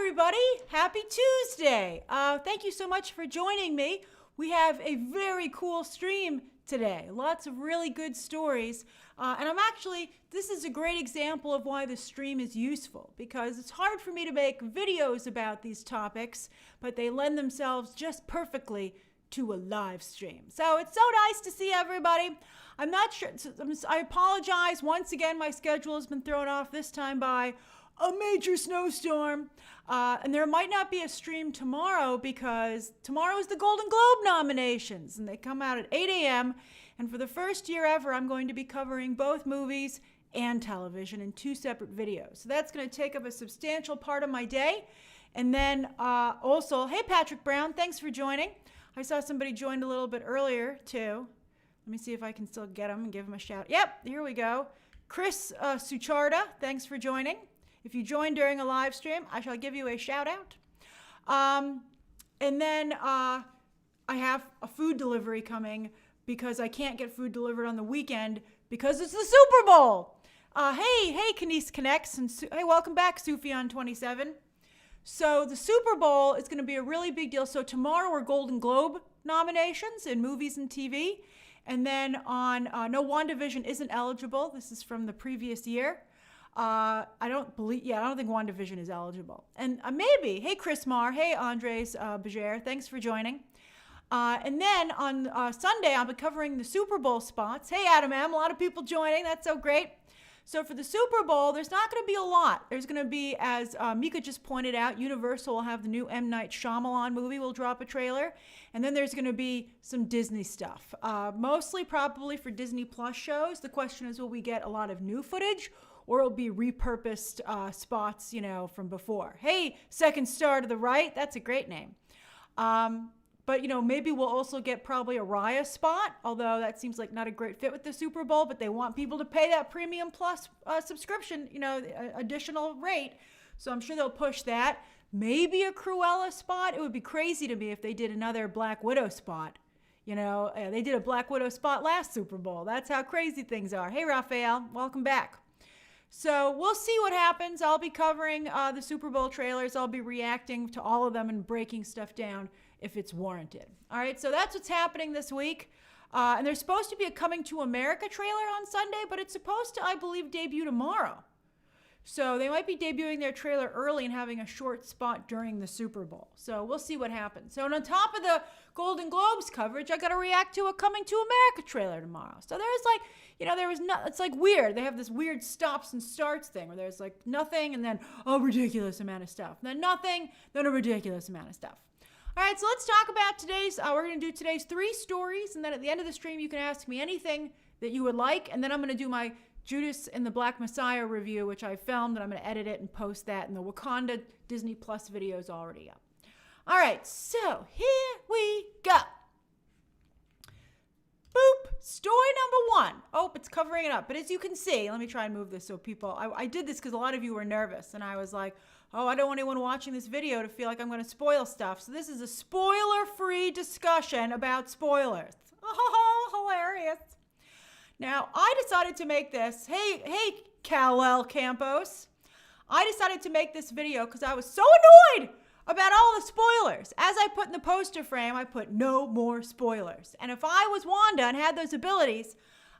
everybody. Happy Tuesday. Thank you so much for joining me. We have a very cool stream today. Lots of really good stories. And this is a great example of why the stream is useful, because it's hard for me to make videos about these topics, but they lend themselves just perfectly to a live stream. So it's so nice to see everybody. I'm not sure, I apologize. Once again, my schedule has been thrown off, this time by a major snowstorm. And there might not be a stream tomorrow because tomorrow is the Golden Globe nominations and they come out at 8 a.m. And for the first year ever, I'm going to be covering both movies and television in two separate videos. So that's going to take up a substantial part of my day. And then also, hey, Patrick Brown, thanks for joining. I saw somebody joined a little bit earlier too. Let me see if I can still get him and give him a shout. Yep, here we go. Chris Sucharda, thanks for joining. If you join during a live stream, I shall give you a shout out. And then I have a food delivery coming because I can't get food delivered on the weekend because it's the Super Bowl. Hey, Kanice Connects, and hey, welcome back, Sufjan27. So the Super Bowl is going to be a really big deal. So tomorrow are Golden Globe nominations in movies and TV. And then on, no, WandaVision isn't eligible. This is from the previous year. I don't think WandaVision is eligible. And maybe, hey, Chris Marr, hey, Andres Bajer, thanks for joining. And then on Sunday, I'll be covering the Super Bowl spots. Hey, Adam M., a lot of people joining. That's so great. So for the Super Bowl, there's not going to be a lot. There's going to be, as Mika just pointed out, Universal will have the new M. Night Shyamalan movie. We'll drop a trailer. And then there's going to be some Disney stuff. Mostly probably for Disney Plus shows. The question is, will we get a lot of new footage? Or it'll be repurposed spots, from before. Hey, Second Star to the Right, that's a great name. But, maybe we'll also get probably a Raya spot, although that seems like not a great fit with the Super Bowl, but they want people to pay that Premium Plus subscription, additional rate. So I'm sure they'll push that. Maybe a Cruella spot. It would be crazy to me if they did another Black Widow spot. They did a Black Widow spot last Super Bowl. That's how crazy things are. Hey, Raphael, welcome back. So we'll see what happens. I'll be covering the Super Bowl trailers. I'll be reacting to all of them and breaking stuff down if it's warranted. All right, so that's what's happening this week. And there's supposed to be a Coming to America trailer on Sunday, but it's supposed to, I believe, debut tomorrow. So they might be debuting their trailer early and having a short spot during the Super Bowl. So we'll see what happens. So on top of the Golden Globes coverage, I got to react to a Coming to America trailer tomorrow. So there's it's like weird. They have this weird stops and starts thing where there's like nothing and then a ridiculous amount of stuff. Then nothing, then a ridiculous amount of stuff. All right, so let's talk about today's, we're going to do today's 3 stories. And then at the end of the stream, you can ask me anything that you would like. And then I'm going to do my Judas and the Black Messiah review, which I filmed, and I'm going to edit it and post that. And the Wakanda Disney Plus video is already up. All right, so here we go. Boop. Story number 1. Oh, it's covering it up. But as you can see, let me try and move this so people, I did this because a lot of you were nervous. And I was like, oh, I don't want anyone watching this video to feel like I'm going to spoil stuff. So this is a spoiler-free discussion about spoilers. Oh, hilarious. Now, I decided to make this, hey, Kal-El Campos. I decided to make this video because I was so annoyed about all the spoilers. As I put in the poster frame, I put no more spoilers. And if I was Wanda and had those abilities,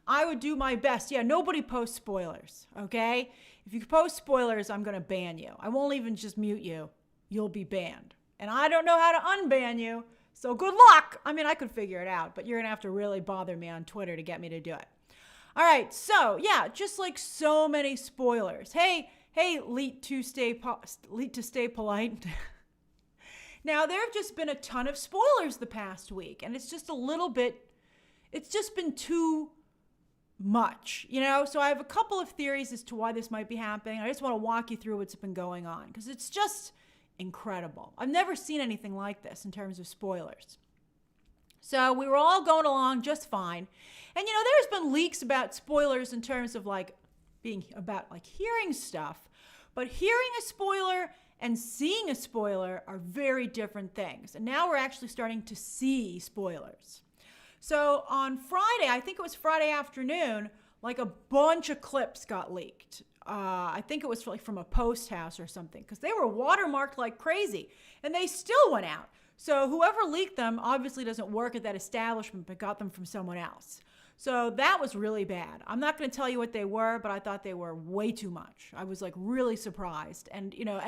I would do my best. Yeah, nobody posts spoilers, okay? If you post spoilers, I'm going to ban you. I won't even just mute you. You'll be banned. And I don't know how to unban you, so good luck. I mean, I could figure it out, but you're going to have to really bother me on Twitter to get me to do it. All right, so yeah, just like so many spoilers. Hey, Leet to stay polite. Now, there have just been a ton of spoilers the past week, and it's just been too much, So I have a couple of theories as to why this might be happening. I just want to walk you through what's been going on, because it's just incredible. I've never seen anything like this in terms of spoilers. So we were all going along just fine. And, there's been leaks about spoilers in terms of hearing stuff. But hearing a spoiler and seeing a spoiler are very different things. And now we're actually starting to see spoilers. So on Friday, I think it was Friday afternoon, like a bunch of clips got leaked. I think it was like from a post house or something, because they were watermarked like crazy, and they still went out. So whoever leaked them obviously doesn't work at that establishment, but got them from someone else. So that was really bad. I'm not going to tell you what they were, but I thought they were way too much. I was like really surprised. And, you know,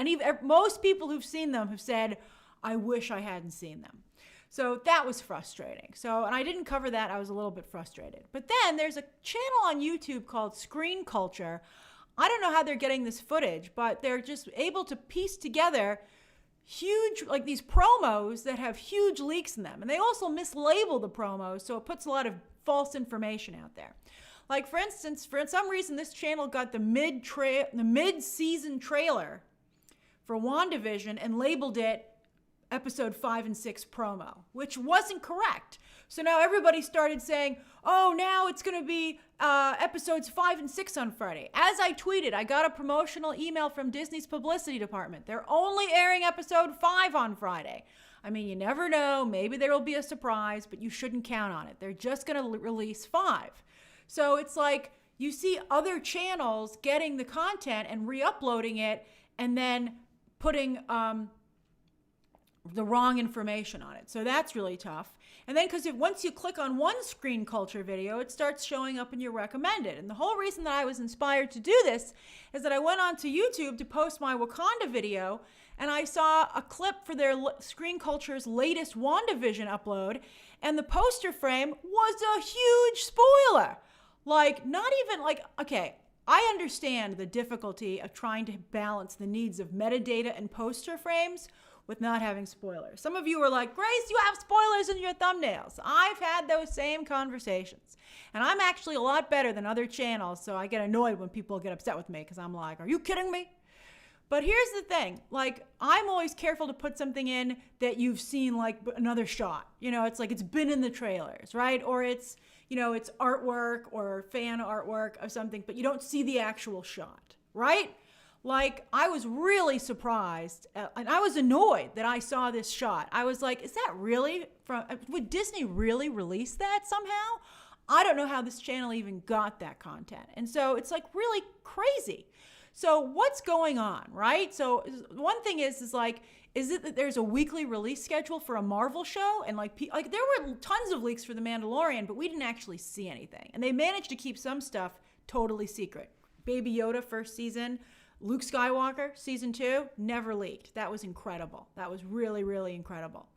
most people who've seen them have said, I wish I hadn't seen them. So that was frustrating. And I didn't cover that. I was a little bit frustrated. But then there's a channel on YouTube called Screen Culture. I don't know how they're getting this footage, but they're just able to piece together huge, like these promos that have huge leaks in them. And they also mislabel the promos, so it puts a lot of false information out there. Like, for instance, for some reason, this channel got the mid-season trailer for WandaVision and labeled it episode 5 and 6 promo, which wasn't correct. So now everybody started saying, oh, now it's going to be episodes 5 and 6 on Friday. As I tweeted, I got a promotional email from Disney's publicity department. They're only airing episode 5 on Friday. I mean, you never know. Maybe there will be a surprise, but you shouldn't count on it. They're just going to release 5. So it's like you see other channels getting the content and re-uploading it and then putting the wrong information on it. So that's really tough. And then because once you click on one Screen Culture video, it starts showing up in your recommended. And the whole reason that I was inspired to do this is that I went onto YouTube to post my Wakanda video, and I saw a clip for their Screen Culture's latest WandaVision upload, and the poster frame was a huge spoiler. Like, not even like, okay, I understand the difficulty of trying to balance the needs of metadata and poster frames with not having spoilers. Some of you are like, Grace, you have spoilers in your thumbnails. I've had those same conversations. And I'm actually a lot better than other channels, so I get annoyed when people get upset with me because I'm like, are you kidding me? But here's the thing, like, I'm always careful to put something in that you've seen, like another shot. You know, it's like it's been in the trailers, right? Or it's, you know, it's artwork or fan artwork of something, but you don't see the actual shot, right? Like, I was really surprised, and I was annoyed that I saw this shot. I was like, is that really would Disney really release that somehow? I don't know how this channel even got that content. And so it's like really crazy. So what's going on, right? So one thing is it that there's a weekly release schedule for a Marvel show? And like there were tons of leaks for The Mandalorian, but we didn't actually see anything. And they managed to keep some stuff totally secret. Baby Yoda first season, Luke Skywalker season 2, never leaked. That was incredible. That was really, really incredible.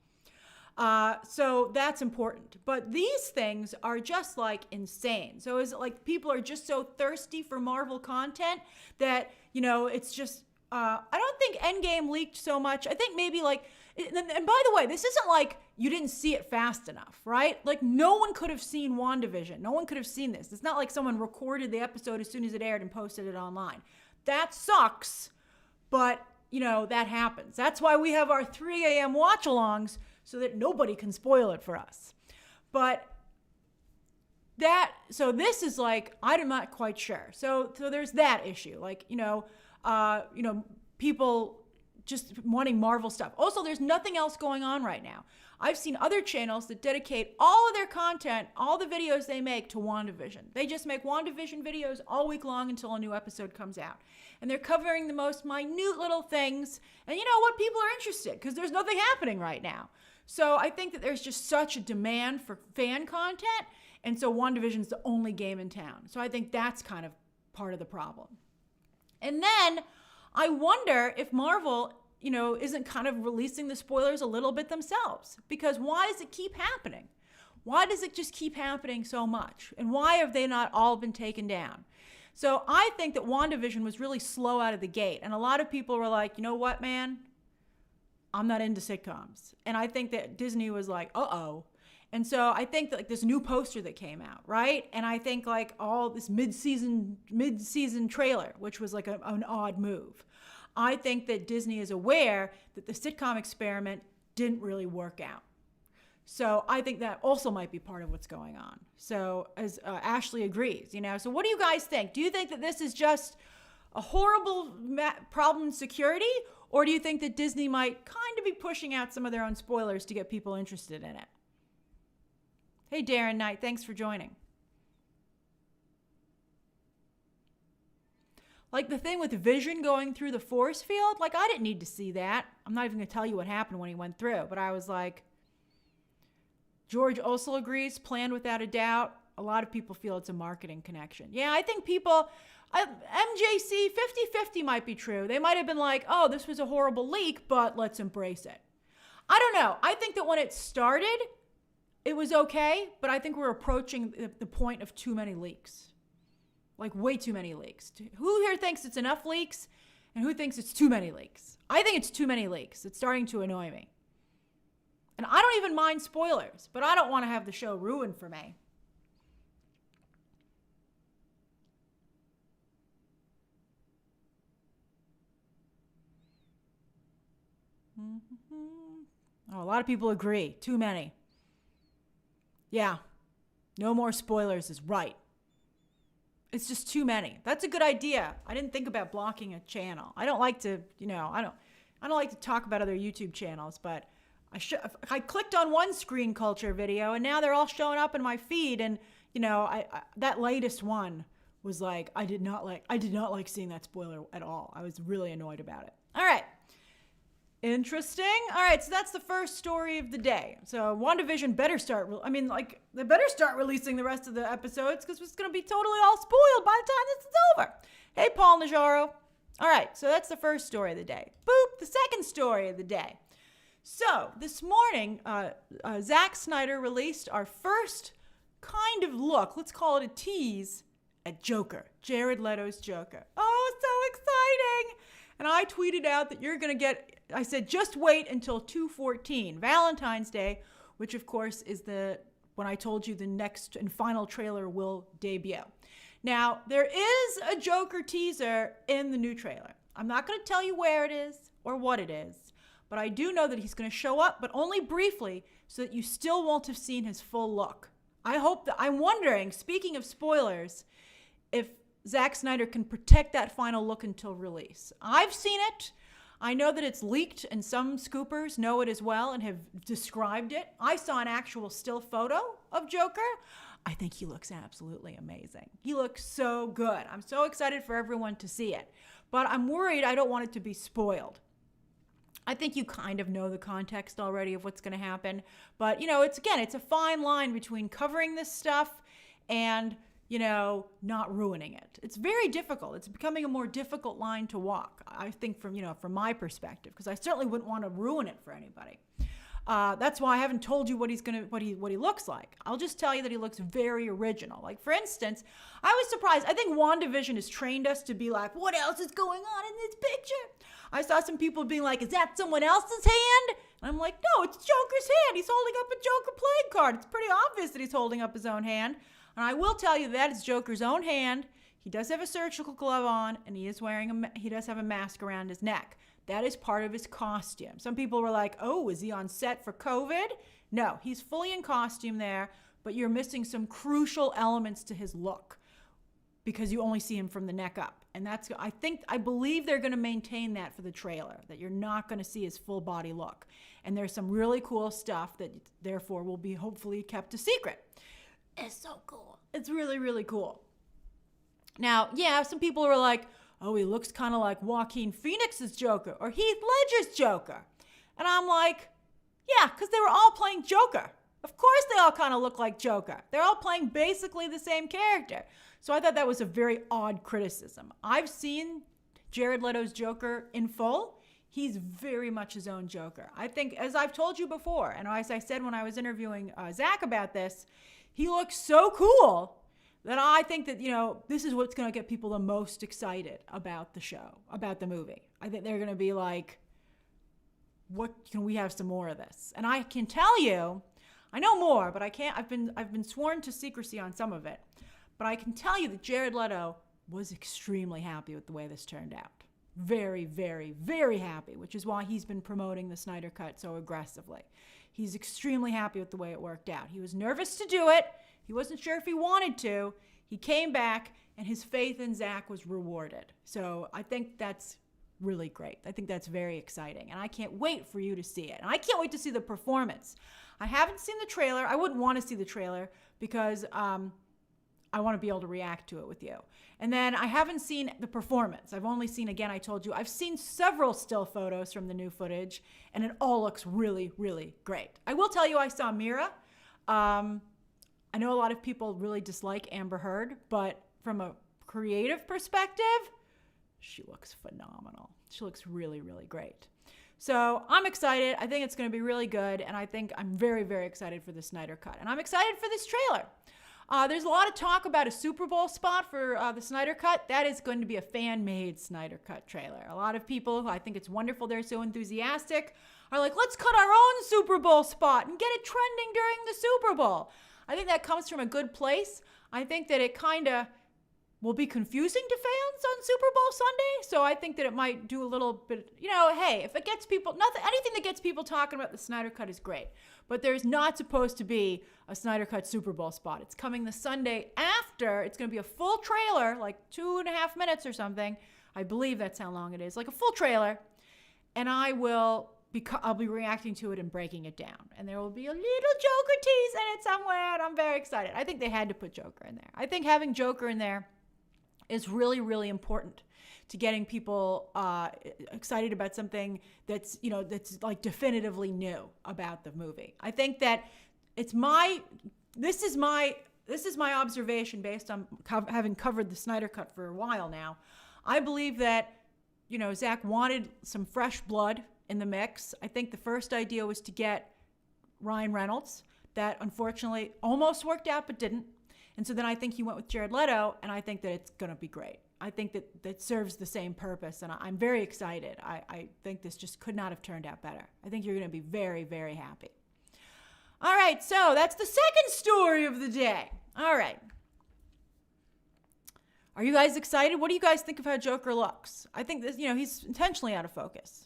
So that's important. But these things are just like insane. So is it like people are just so thirsty for Marvel content that, you know, it's just, I don't think Endgame leaked so much. I think maybe like, and by the way, this isn't like you didn't see it fast enough, right? Like no one could have seen WandaVision. No one could have seen this. It's not like someone recorded the episode as soon as it aired and posted it online. That sucks, but you know, that happens. That's why we have our 3 a.m. watch-alongs, so that nobody can spoil it for us. But so this is like, I'm not quite sure. So there's that issue, like, people just wanting Marvel stuff. Also, there's nothing else going on right now. I've seen other channels that dedicate all of their content, all the videos they make to WandaVision. They just make WandaVision videos all week long until a new episode comes out. And they're covering the most minute little things. And you know what? People are interested because there's nothing happening right now. So I think that there's just such a demand for fan content. And so WandaVision is the only game in town. So I think that's kind of part of the problem. And then I wonder if Marvel, isn't kind of releasing the spoilers a little bit themselves. Because why does it keep happening? Why does it just keep happening so much? And why have they not all been taken down? So I think that WandaVision was really slow out of the gate. And a lot of people were like, you know what, man? I'm not into sitcoms. And I think that Disney was like, uh-oh. And so I think that like this new poster that came out, right? And I think like all this mid-season trailer, which was like an odd move. I think that Disney is aware that the sitcom experiment didn't really work out. So I think that also might be part of what's going on. So as Ashley agrees, So what do you guys think? Do you think that this is just a horrible problem in security? Or do you think that Disney might kind of be pushing out some of their own spoilers to get people interested in it? Hey, Darren Knight, thanks for joining. Like the thing with Vision going through the force field, like I didn't need to see that. I'm not even going to tell you what happened when he went through, but I was like, George also agrees, planned without a doubt. A lot of people feel it's a marketing connection. Yeah, I think MJC 50-50 might be true. They might have been like, oh, this was a horrible leak, but let's embrace it. I don't know. I think that when it started, it was okay, but I think we're approaching the point of too many leaks. Like way too many leaks. Who here thinks it's enough leaks? And who thinks it's too many leaks? I think it's too many leaks. It's starting to annoy me. And I don't even mind spoilers, but I don't want to have the show ruined for me. Oh, a lot of people agree. Too many. Yeah. No more spoilers is right. It's just too many. That's a good idea. I didn't think about blocking a channel. I don't like to, I don't like to talk about other YouTube channels, but I clicked on one screen culture video and now they're all showing up in my feed, and that latest one was like I did not like seeing that spoiler at all. I was really annoyed about it. All right. Interesting. All right, so that's the first story of the day. So WandaVision better start, they better start releasing the rest of the episodes because it's going to be totally all spoiled by the time this is over. Hey, Paul Najaro. All right, so that's the first story of the day. Boop, the second story of the day. So this morning, Zack Snyder released our first kind of look, let's call it a tease, at Joker, Jared Leto's Joker. Oh, so exciting. And I tweeted out that you're going to get, I said, just wait until 2/14, Valentine's Day, which of course is when I told you the next and final trailer will debut. Now, there is a Joker teaser in the new trailer. I'm not going to tell you where it is or what it is, but I do know that he's going to show up, but only briefly, so that you still won't have seen his full look. I'm wondering, speaking of spoilers, if Zack Snyder can protect that final look until release. I've seen it. I know that it's leaked, and some scoopers know it as well and have described it. I saw an actual still photo of Joker. I think he looks absolutely amazing. He looks so good. I'm so excited for everyone to see it. But I'm worried I don't want it to be spoiled. I think you kind of know the context already of what's going to happen. But, it's a fine line between covering this stuff and not ruining it. It's very difficult. It's becoming a more difficult line to walk, I think, from my perspective, because I certainly wouldn't want to ruin it for anybody. That's why I haven't told you what he looks like. I'll just tell you that he looks very original. Like, for instance, I was surprised. I think WandaVision has trained us to be like, what else is going on in this picture? I saw some people being like, is that someone else's hand? And I'm like, no, it's Joker's hand. He's holding up a Joker playing card. It's pretty obvious that he's holding up his own hand. And I will tell you that is Joker's own hand. He does have a surgical glove on, and he does have a mask around his neck. That is part of his costume. Some people were like, oh, is he on set for COVID? No, he's fully in costume there, but you're missing some crucial elements to his look because you only see him from the neck up. And I believe they're going to maintain that for the trailer, that you're not going to see his full body look. And there's some really cool stuff that therefore will be hopefully kept a secret. It's so cool. It's really, really cool. Now, yeah, some people were like, oh, he looks kind of like Joaquin Phoenix's Joker or Heath Ledger's Joker. And I'm like, yeah, because they were all playing Joker. Of course they all kind of look like Joker. They're all playing basically the same character. So I thought that was a very odd criticism. I've seen Jared Leto's Joker in full. He's very much his own Joker. I think, as I've told you before, and as I said when I was interviewing Zach about this, he looks so cool that I think that, this is what's going to get people the most excited about the show, about the movie. I think they're going to be like, what can we have some more of this? And I can tell you, I know more, but I can't, I've been sworn to secrecy on some of it. But I can tell you that Jared Leto was extremely happy with the way this turned out. Very, very, very happy, which is why he's been promoting the Snyder Cut so aggressively. He's extremely happy with the way it worked out. He was nervous to do it. He wasn't sure if he wanted to. He came back, and his faith in Zach was rewarded. So I think that's really great. I think that's very exciting, and I can't wait for you to see it. And I can't wait to see the performance. I haven't seen the trailer. I wouldn't want to see the trailer because I I want to be able to react to it with you. And then I haven't seen the performance. I've only seen, again, I told you, I've seen several still photos from the new footage, and it all looks really, really great. I will tell you, I saw Mira. I know a lot of people really dislike Amber Heard, but from a creative perspective, she looks phenomenal. She looks really, really great. So I'm excited. I think it's going to be really good, and I think I'm very, very excited for the Snyder Cut. And I'm excited for this trailer. There's a lot of talk about a Super Bowl spot for the Snyder Cut. That is going to be a fan-made Snyder Cut trailer. A lot of people who I think it's wonderful, they're so enthusiastic, are like, let's cut our own Super Bowl spot and get it trending during the Super Bowl. I think that comes from a good place. I think that it kind of will be confusing to fans on Super Bowl Sunday. So I think that it might do a little bit, hey, if it gets people, anything that gets people talking about the Snyder Cut is great. But there's not supposed to be a Snyder Cut Super Bowl spot. It's coming the Sunday after. It's going to be a full trailer, like 2.5 minutes or something. I believe that's how long it is, like a full trailer. And I'll be reacting to it and breaking it down. And there will be a little Joker tease in it somewhere, and I'm very excited. I think they had to put Joker in there. I think having Joker in there is really, really important to getting people excited about something that's like definitively new about the movie. I think that this is my observation based on having covered the Snyder Cut for a while now. I believe that, Zach wanted some fresh blood in the mix. I think the first idea was to get Ryan Reynolds. That unfortunately almost worked out, but didn't. And so then I think he went with Jared Leto, and I think that it's going to be great. I think that serves the same purpose, and I'm very excited. I think this just could not have turned out better. I think you're going to be very, very happy. All right, so that's the second story of the day. All right. Are you guys excited? What do you guys think of how Joker looks? I think this, he's intentionally out of focus.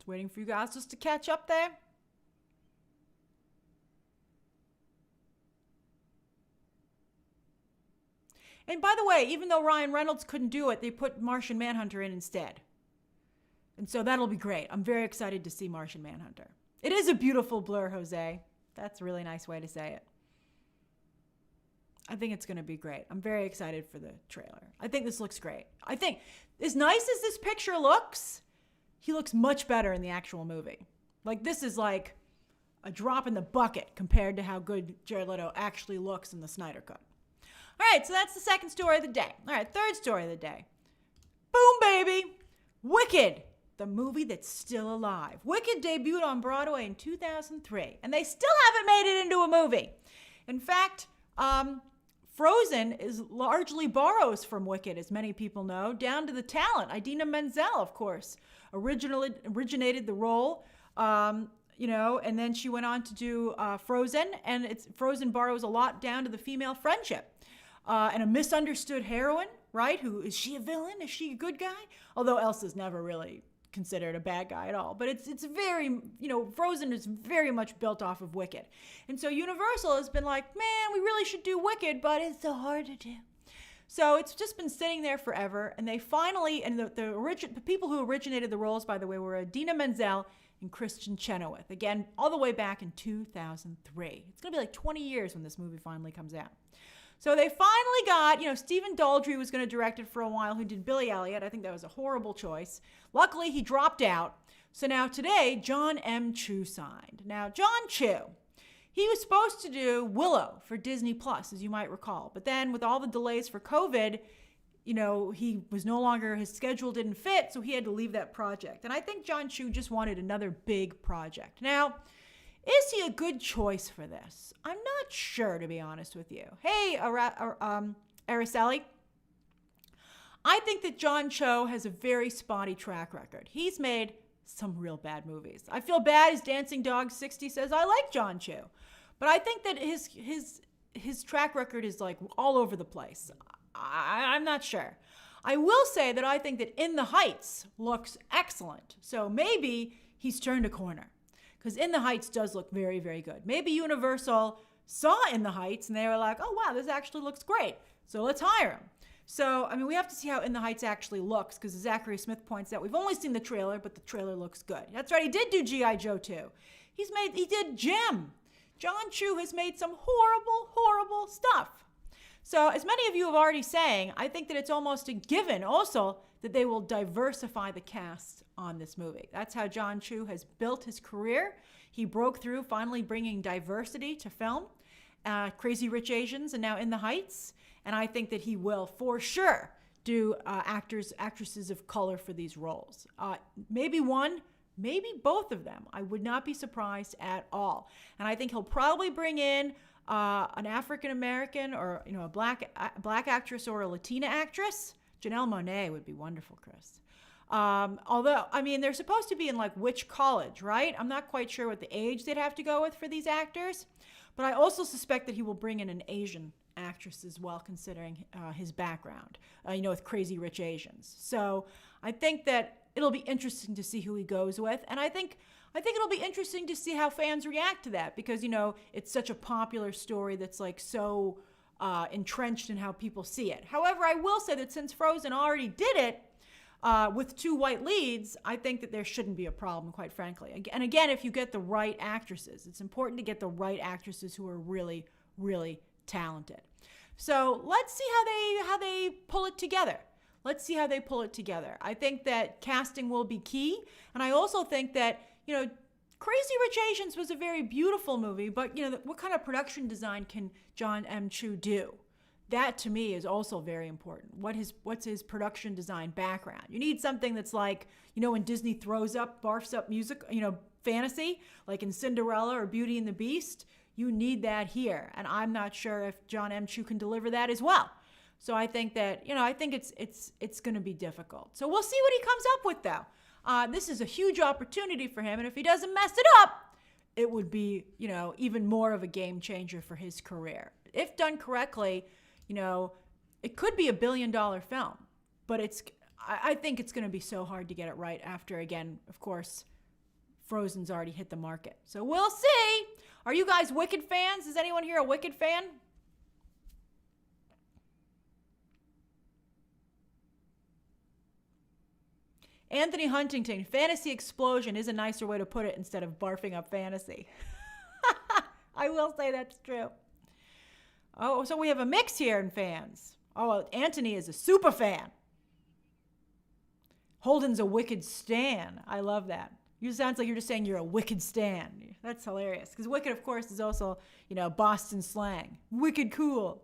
Waiting for you guys just to catch up there. And by the way, even though Ryan Reynolds couldn't do it, they put Martian Manhunter in instead. And so that'll be great. I'm very excited to see Martian Manhunter. It is a beautiful blur, Jose. That's a really nice way to say it. I think it's going to be great. I'm very excited for the trailer. I think this looks great. I think as nice as this picture looks, he looks much better in the actual movie. Like, this is like a drop in the bucket compared to how good Jared Leto actually looks in the Snyder Cut. All right, so that's the second story of the day. All right, third story of the day. Boom, baby. Wicked, the movie that's still alive. Wicked debuted on Broadway in 2003, and they still haven't made it into a movie. In fact, Frozen is largely borrows from Wicked, as many people know, down to the talent. Idina Menzel, of course, originated the role, and then she went on to do Frozen, and Frozen borrows a lot down to the female friendship. And a misunderstood heroine, right? Is she a villain? Is she a good guy? Although Elsa's never really considered a bad guy at all. But it's very, Frozen is very much built off of Wicked. And so Universal has been like, man, we really should do Wicked, but it's so hard to do. So it's just been sitting there forever. And they finally, and the people who originated the roles, by the way, were Idina Menzel and Kristen Chenoweth. Again, all the way back in 2003. It's going to be like 20 years when this movie finally comes out. So they finally got, Stephen Daldry was going to direct it for a while, who did Billy Elliot. I think that was a horrible choice. Luckily, he dropped out. So now today, John M. Chu signed. Now, John Chu, he was supposed to do Willow for Disney Plus, as you might recall. But then with all the delays for COVID, he was no longer, his schedule didn't fit, so he had to leave that project. And I think John Chu just wanted another big project. Now, is he a good choice for this? I'm not sure, to be honest with you. Hey, Araceli. I think that John Cho has a very spotty track record. He's made some real bad movies. I feel bad as Dancing Dog 60 says, I like John Cho. But I think that his track record is like all over the place. I'm not sure. I will say that I think that In the Heights looks excellent. So maybe he's turned a corner. Because In the Heights does look very, very good. Maybe Universal saw In the Heights and they were like, oh, wow, this actually looks great. So let's hire him. So, I mean, we have to see how In the Heights actually looks, because Zachary Smith points out we've only seen the trailer, but the trailer looks good. That's right, he did do G.I. Joe too. He did Jim. John Chu has made some horrible, horrible stuff. So, as many of you have already saying, I think that it's almost a given also that they will diversify the cast on this movie. That's how John Chu has built his career. He broke through finally bringing diversity to film. Crazy Rich Asians and now In the Heights. And I think that he will, for sure, do actresses of color for these roles. Maybe one, maybe both of them. I would not be surprised at all. And I think he'll probably bring in an African American or a black actress or a Latina actress. Janelle Monáe would be wonderful, Chris. Although, I mean, they're supposed to be in like which college, right? I'm not quite sure what the age they'd have to go with for these actors. But I also suspect that he will bring in an Asian actress as well, considering his background, with Crazy Rich Asians. So I think that it'll be interesting to see who he goes with. And I think it'll be interesting to see how fans react to that because, it's such a popular story that's like so entrenched in how people see it. However, I will say that since Frozen already did it with 2 white leads, I think that there shouldn't be a problem, quite frankly. And again, if you get the right actresses, it's important to get the right actresses who are really, really talented. So let's see how they pull it together. Let's see how they pull it together. I think that casting will be key. And I also think that, Crazy Rich Asians was a very beautiful movie, but, what kind of production design can John M. Chu do? That to me is also very important. What's his production design background? You need something that's like, when Disney barfs up music, fantasy, like in Cinderella or Beauty and the Beast. You need that here. And I'm not sure if John M. Chu can deliver that as well. So I think that, it's going to be difficult. So we'll see what he comes up with though. This is a huge opportunity for him. And if he doesn't mess it up, it would be, even more of a game changer for his career. If done correctly, it could be $1 billion film, but I think it's going to be so hard to get it right after, again, of course, Frozen's already hit the market. So we'll see. Are you guys Wicked fans? Is anyone here a Wicked fan? Anthony Huntington, fantasy explosion is a nicer way to put it instead of barfing up fantasy. I will say that's true. Oh, so we have a mix here in fans. Oh, Anthony is a super fan. Holden's a Wicked stan. I love that. You sounds like you're just saying you're a Wicked stan. That's hilarious. Because Wicked, of course, is also, Boston slang. Wicked cool.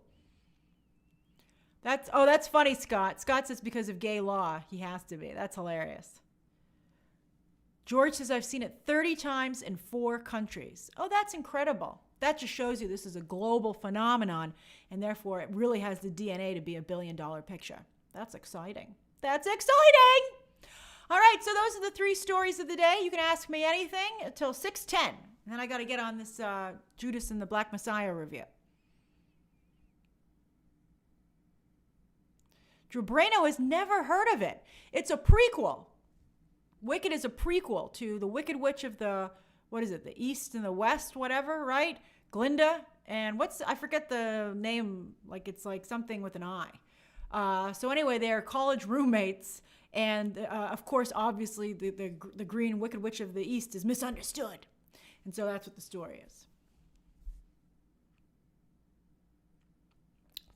That's funny, Scott. Scott says because of gay law, he has to be. That's hilarious. George says, I've seen it 30 times in 4 countries. Oh, that's incredible. That just shows you this is a global phenomenon, and therefore it really has the DNA to be $1 billion picture. That's exciting. That's exciting! All right, so those are the 3 stories of the day. You can ask me anything until 6:10. And then I got to get on this Judas and the Black Messiah review. Drew Brano has never heard of it. It's a prequel. Wicked is a prequel to the Wicked Witch of the, the East and the West, whatever, right? Glinda. And I forget the name, it's like something with an I. So anyway, they're college roommates. And of course, obviously, the green Wicked Witch of the East is misunderstood. And so that's what the story is.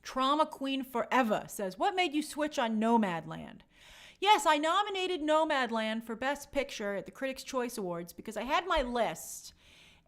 Trauma Queen Forever says, what made you switch on Nomadland? Yes, I nominated Nomadland for Best Picture at the Critics' Choice Awards because I had my list.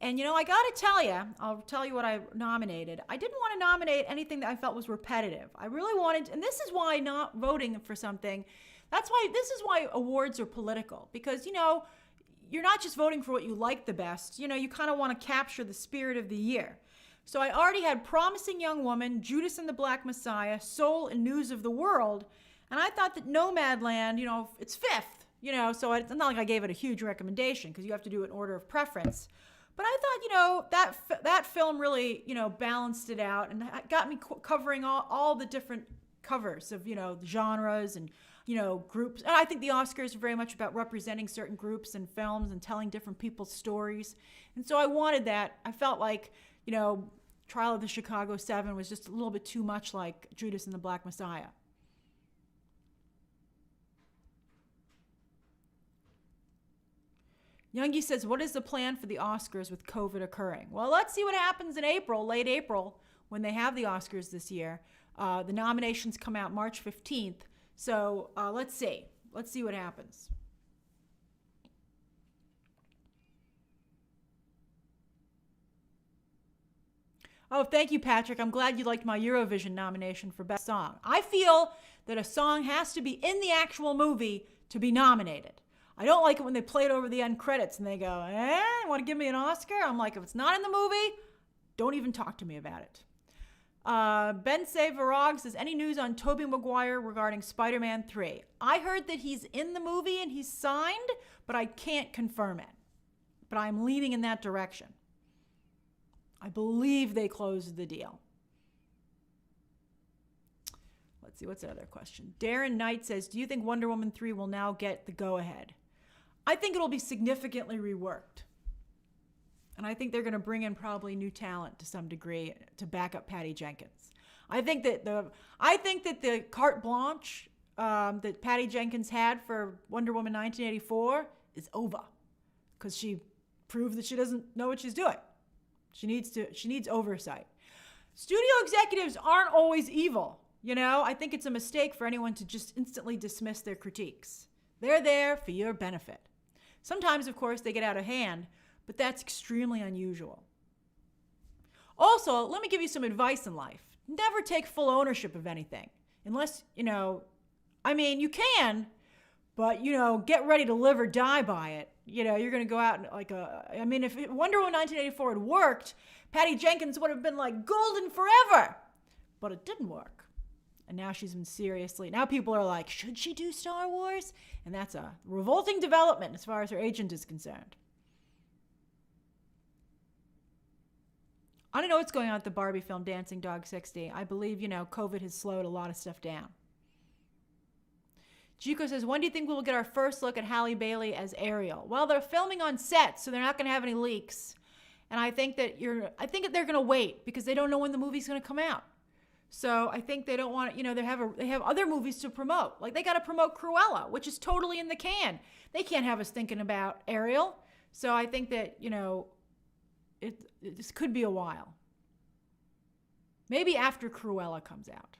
And, I got to tell you, I'll tell you what I nominated. I didn't want to nominate anything that I felt was repetitive. I really wanted, and this is why not voting for something, this is why awards are political. Because, you're not just voting for what you like the best. You kind of want to capture the spirit of the year. So I already had Promising Young Woman, Judas and the Black Messiah, Soul, and News of the World. And I thought that Nomadland, it's 5th, so it's not like I gave it a huge recommendation because you have to do it in order of preference. But I thought, that film really, balanced it out and got me covering all the different covers of, genres and, groups. And I think the Oscars are very much about representing certain groups and films and telling different people's stories. And so I wanted that. I felt like, Trial of the Chicago 7 was just a little bit too much like Judas and the Black Messiah. Youngie says, what is the plan for the Oscars with COVID occurring? Well, let's see what happens in April, late April, when they have the Oscars this year. The nominations come out March 15th. So let's see. Let's see what happens. Oh, thank you, Patrick. I'm glad you liked my Eurovision nomination for Best Song. I feel that a song has to be in the actual movie to be nominated. I don't like it when they play it over the end credits and they go, want to give me an Oscar? I'm like, if it's not in the movie, don't even talk to me about it. Ben Savarog says, any news on Tobey Maguire regarding Spider-Man 3? I heard that he's in the movie and he's signed, but I can't confirm it. But I'm leaning in that direction. I believe they closed the deal. Let's see, what's the other question? Darren Knight says, do you think Wonder Woman 3 will now get the go-ahead? I think it'll be significantly reworked. And I think they're going to bring in probably new talent to some degree to back up Patty Jenkins. I think that the carte blanche that Patty Jenkins had for Wonder Woman 1984 is over because she proved that she doesn't know what she's doing. She needs oversight. Studio executives aren't always evil. You know, I think it's a mistake for anyone to just instantly dismiss their critiques. They're there for your benefit. Sometimes, of course, they get out of hand, but that's extremely unusual. Also, let me give you some advice in life. Never take full ownership of anything. Unless, you you can, but, get ready to live or die by it. You're going to go out and if Wonder Woman 1984 had worked, Patty Jenkins would have been like golden forever. But it didn't work. And now she's been now people are like, should she do Star Wars? And that's a revolting development as far as her agent is concerned. I don't know what's going on with the Barbie film Dancing Dog 60. I believe, COVID has slowed a lot of stuff down. Chico says, when do you think we'll get our first look at Halle Bailey as Ariel? Well, they're filming on set, so they're not going to have any leaks. And I think that they're going to wait because they don't know when the movie's going to come out. So I think they don't want to, they have other movies to promote. Like they got to promote Cruella, which is totally in the can. They can't have us thinking about Ariel. So I think that, this could be a while. Maybe after Cruella comes out.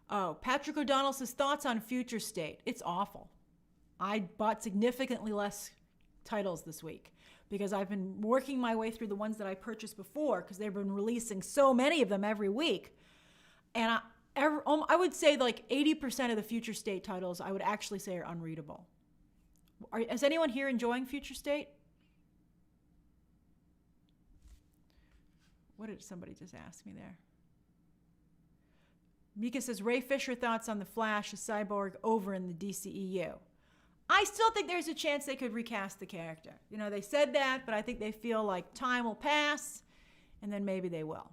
Oh, Patrick O'Donnell says, thoughts on Future State. It's awful. I bought significantly less titles this week because I've been working my way through the ones that I purchased before because they've been releasing so many of them every week. And I would say like 80% of the Future State titles I would actually say are unreadable. Is anyone here enjoying Future State? What did somebody just ask me there? Mika says, Ray Fisher thoughts on The Flash as Cyborg over in the DCEU. I still think there's a chance they could recast the character. They said that, but I think they feel like time will pass, and then maybe they will.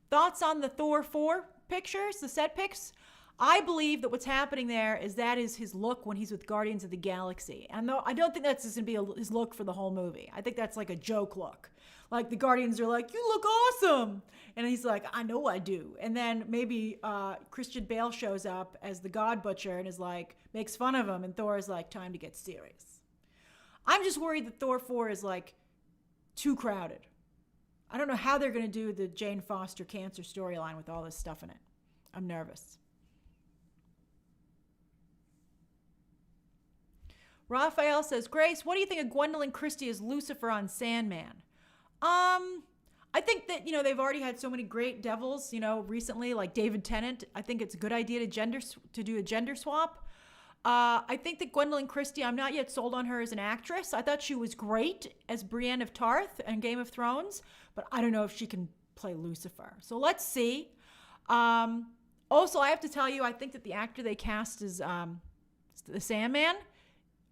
Thoughts on the Thor 4 pictures, the set pics? I believe that what's happening there is that is his look when he's with Guardians of the Galaxy. And I don't think that's just going to be his look for the whole movie. I think that's like a joke look. Like the Guardians are like, you look awesome. And he's like, I know I do. And then maybe Christian Bale shows up as the God Butcher and is like, makes fun of him. And Thor is like, time to get serious. I'm just worried that Thor 4 is like too crowded. I don't know how they're going to do the Jane Foster cancer storyline with all this stuff in it. I'm nervous. Raphael says, Grace, what do you think of Gwendolyn Christie as Lucifer on Sandman? I think that, they've already had so many great devils, recently, like David Tennant. I think it's a good idea to do a gender swap. I think that Gwendolyn Christie, I'm not yet sold on her as an actress. I thought she was great as Brienne of Tarth in Game of Thrones, but I don't know if she can play Lucifer. So let's see. Also, I have to tell you, I think that the actor they cast as the Sandman,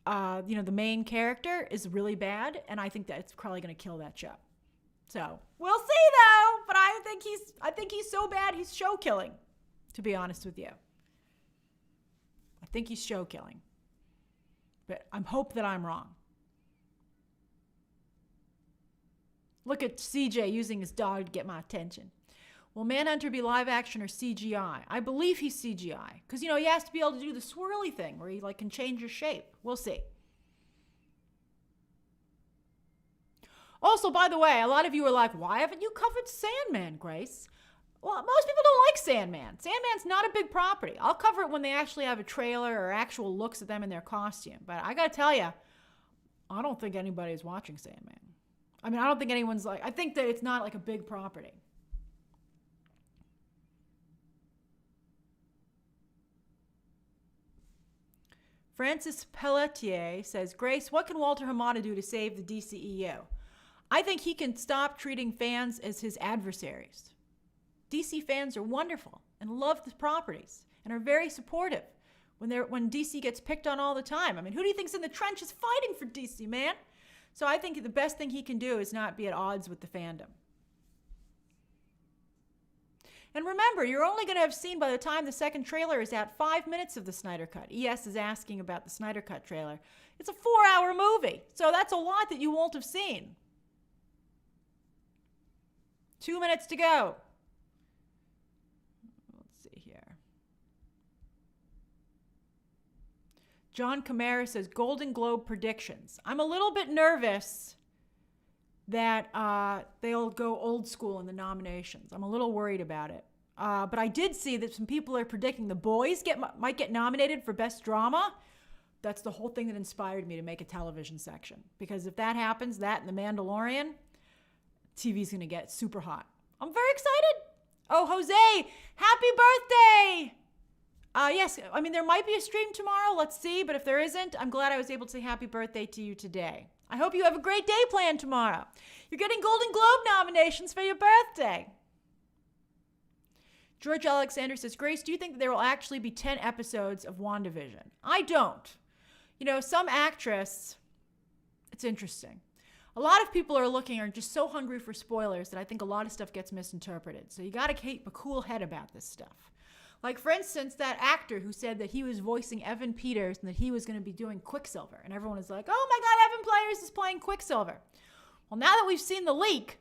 the main character is really bad, and I think that's probably going to kill that show. So we'll see, though. But I think he's so bad he's show killing. To be honest with you, I think he's show killing. But I hope that I'm wrong. Look at CJ using his dog to get my attention. Will Manhunter be live action or CGI? I believe he's CGI. Because, he has to be able to do the swirly thing where he can change his shape. We'll see. Also, by the way, a lot of you are like, why haven't you covered Sandman, Grace? Well, most people don't like Sandman. Sandman's not a big property. I'll cover it when they actually have a trailer or actual looks at them in their costume. But I got to tell you, I don't think anybody's watching Sandman. I don't think anyone's I think that it's not a big property. Francis Pelletier says, Grace, what can Walter Hamada do to save the DCEU? I think he can stop treating fans as his adversaries. DC fans are wonderful and love the properties and are very supportive when DC gets picked on all the time. Who do you think's in the trenches fighting for DC, man? So I think the best thing he can do is not be at odds with the fandom. And remember, you're only going to have seen, by the time the second trailer is out, 5 minutes of the Snyder Cut. ES is asking about the Snyder Cut trailer. It's a 4-hour movie, so that's a lot that you won't have seen. 2 minutes to go. Let's see here. John Camara says, Golden Globe predictions. I'm a little bit nervous that they'll go old school in the nominations. I'm a little worried about it. But I did see that some people are predicting The Boys might get nominated for Best Drama. That's the whole thing that inspired me to make a television section. Because if that happens, that and The Mandalorian, TV's going to get super hot. I'm very excited. Oh, Jose, happy birthday. Yes, there might be a stream tomorrow. Let's see. But if there isn't, I'm glad I was able to say happy birthday to you today. I hope you have a great day planned tomorrow. You're getting Golden Globe nominations for your birthday. George Alexander says, Grace, do you think that there will actually be 10 episodes of WandaVision? I don't. Some actress, it's interesting. A lot of people are just so hungry for spoilers that I think a lot of stuff gets misinterpreted. So you got to keep a cool head about this stuff. For instance, that actor who said that he was voicing Evan Peters and that he was going to be doing Quicksilver. And everyone is like, oh my God, Evan Peters is playing Quicksilver. Well, now that we've seen the leak,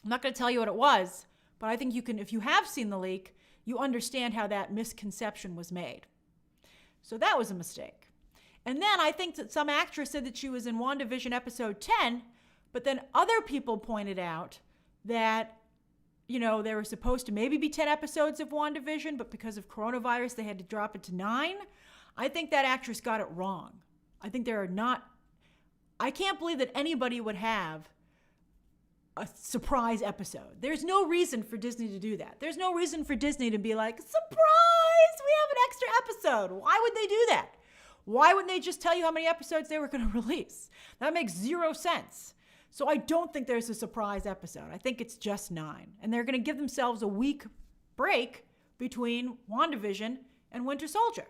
I'm not going to tell you what it was, but I think if you have seen the leak, you understand how that misconception was made. So that was a mistake. And then I think that some actress said that she was in WandaVision episode 10, but then other people pointed out that there were supposed to maybe be 10 episodes of WandaVision, but because of coronavirus, they had to drop it to 9. I think that actress got it wrong. I think I can't believe that anybody would have a surprise episode. There's no reason for Disney to do that. There's no reason for Disney to be like, surprise, we have an extra episode. Why would they do that? Why wouldn't they just tell you how many episodes they were going to release? That makes zero sense. So I don't think there's a surprise episode. I think it's just 9. And they're going to give themselves a week break between WandaVision and Winter Soldier.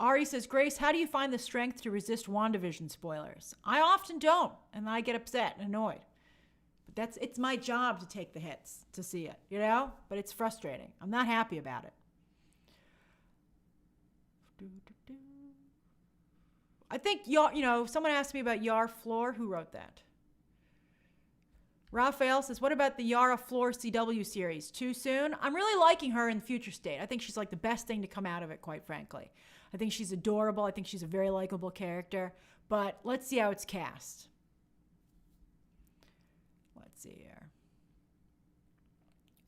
Ari says, Grace, how do you find the strength to resist WandaVision spoilers? I often don't, and I get upset and annoyed. But it's my job to take the hits, to see it, But it's frustrating. I'm not happy about it. I think, someone asked me about Yara Flor. Who wrote that? Raphael says, what about the Yara Flor CW series? Too soon? I'm really liking her in Future State. I think she's the best thing to come out of it, quite frankly. I think she's adorable. I think she's a very likable character. But let's see how it's cast. Let's see here.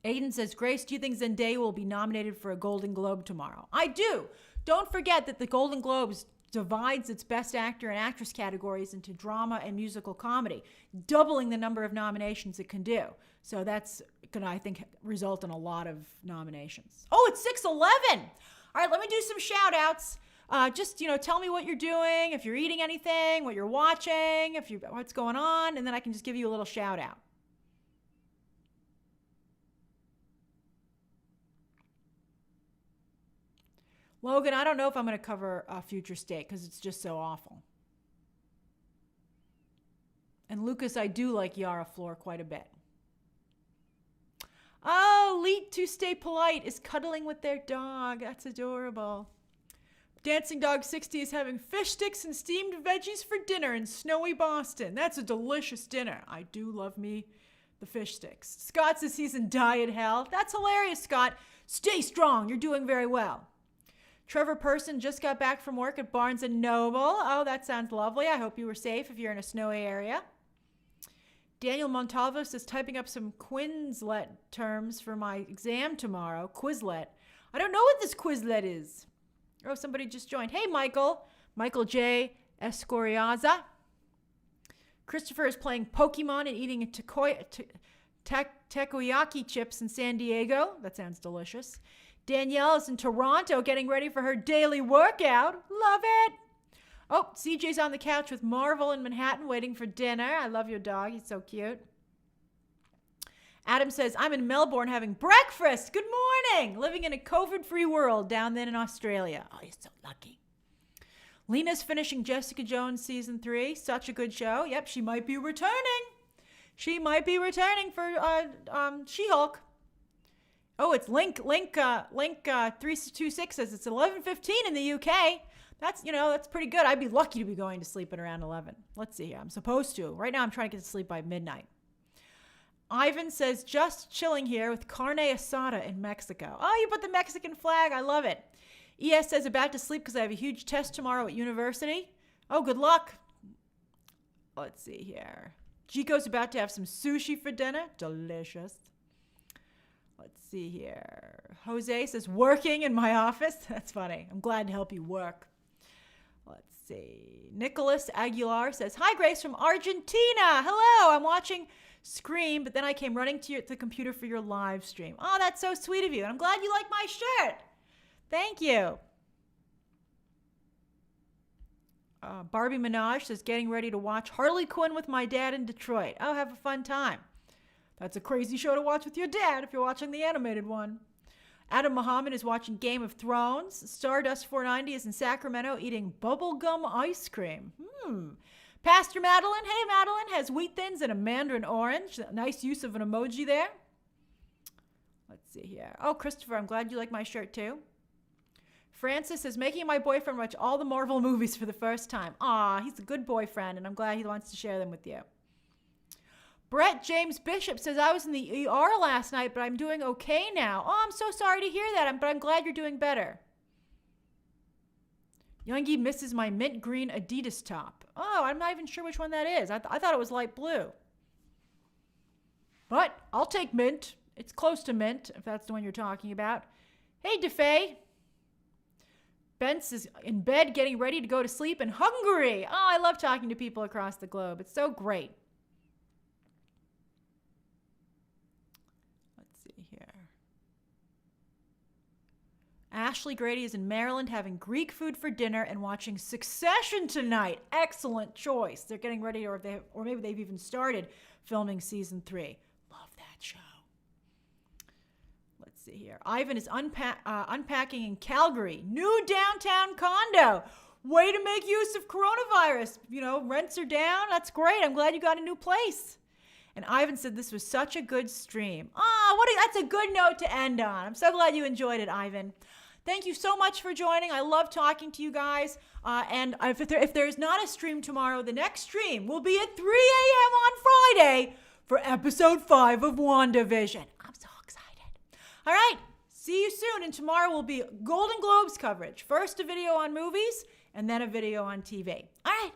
Aiden says, Grace, do you think Zendaya will be nominated for a Golden Globe tomorrow? I do. Don't forget that the Golden Globes divides its Best Actor and Actress categories into drama and musical comedy, doubling the number of nominations it can do. So that's going to, I think, result in a lot of nominations. Oh, it's 6:11. All right, let me do some shout outs. Just, tell me what you're doing, if you're eating anything, what you're watching, what's going on, and then I can just give you a little shout out. Logan, I don't know if I'm going to cover Future State because it's just so awful. And Lucas, I do like Yara Flor quite a bit. Oh, Leet to Stay Polite is cuddling with their dog. That's adorable. Dancing Dog 60 is having fish sticks and steamed veggies for dinner in snowy Boston. That's a delicious dinner. I do love me the fish sticks. Scott says he's in diet hell. That's hilarious, Scott. Stay strong. You're doing very well. Trevor Person just got back from work at Barnes & Noble. Oh, that sounds lovely. I hope you were safe if you're in a snowy area. Daniel Montalvo says typing up some Quizlet terms for my exam tomorrow. Quizlet. I don't know what this Quizlet is. Oh, somebody just joined. Hey, Michael. Michael J. Escoriaza. Christopher is playing Pokemon and eating a takoyaki chips in San Diego. That sounds delicious. Danielle is in Toronto getting ready for her daily workout. Love it. Oh, CJ's on the couch with Marvel in Manhattan waiting for dinner. I love your dog. He's so cute. Adam says, I'm in Melbourne having breakfast. Good morning. Living in a COVID-free world down there in Australia. Oh, you're so lucky. Lena's finishing Jessica Jones season 3. Such a good show. Yep, she might be returning. She might be returning for She-Hulk. Oh, it's Link 326 says it's 11:15 in the UK. That's pretty good. I'd be lucky to be going to sleep at around 11. Let's see here. I'm supposed to. Right now I'm trying to get to sleep by midnight. Ivan says, just chilling here with carne asada in Mexico. Oh, you put the Mexican flag. I love it. ES says, about to sleep because I have a huge test tomorrow at university. Oh, good luck. Let's see here. Chico's about to have some sushi for dinner. Delicious. Let's see here. Jose says, working in my office. That's funny. I'm glad to help you work. Let's see. Nicholas Aguilar says, hi, Grace from Argentina. Hello. I'm watching Scream, but then I came running to the computer for your live stream. Oh, that's so sweet of you. And I'm glad you like my shirt. Thank you. Barbie Minaj says, getting ready to watch Harley Quinn with my dad in Detroit. Oh, have a fun time. That's a crazy show to watch with your dad if you're watching the animated one. Adam Muhammad is watching Game of Thrones. Stardust 490 is in Sacramento eating bubblegum ice cream. Pastor Madeline, hey Madeline, has wheat thins and a mandarin orange. Nice use of an emoji there. Let's see here. Oh, Christopher, I'm glad you like my shirt too. Francis is making my boyfriend watch all the Marvel movies for the first time. Aw, he's a good boyfriend, and I'm glad he wants to share them with you. Brett James Bishop says, I was in the ER last night, but I'm doing okay now. Oh, I'm so sorry to hear that, but I'm glad you're doing better. Youngie misses my mint green Adidas top. Oh, I'm not even sure which one that is. I thought it was light blue. But I'll take mint. It's close to mint, if that's the one you're talking about. Hey, DeFay. Bence is in bed getting ready to go to sleep in Hungary. Oh, I love talking to people across the globe. It's so great. Let's see here. Ashley Grady is in Maryland having Greek food for dinner and watching Succession tonight. Excellent choice. They're getting ready, or maybe they've even started filming season 3. Love that show. Let's see here. Ivan is unpacking in Calgary. New downtown condo. Way to make use of coronavirus. Rents are down. That's great. I'm glad you got a new place. And Ivan said this was such a good stream. That's a good note to end on. I'm so glad you enjoyed it, Ivan. Thank you so much for joining. I love talking to you guys. And if there's not a stream tomorrow, the next stream will be at 3 a.m. on Friday for episode 5 of WandaVision. I'm so excited. All right. See you soon. And tomorrow will be Golden Globes coverage. First a video on movies and then a video on TV. All right.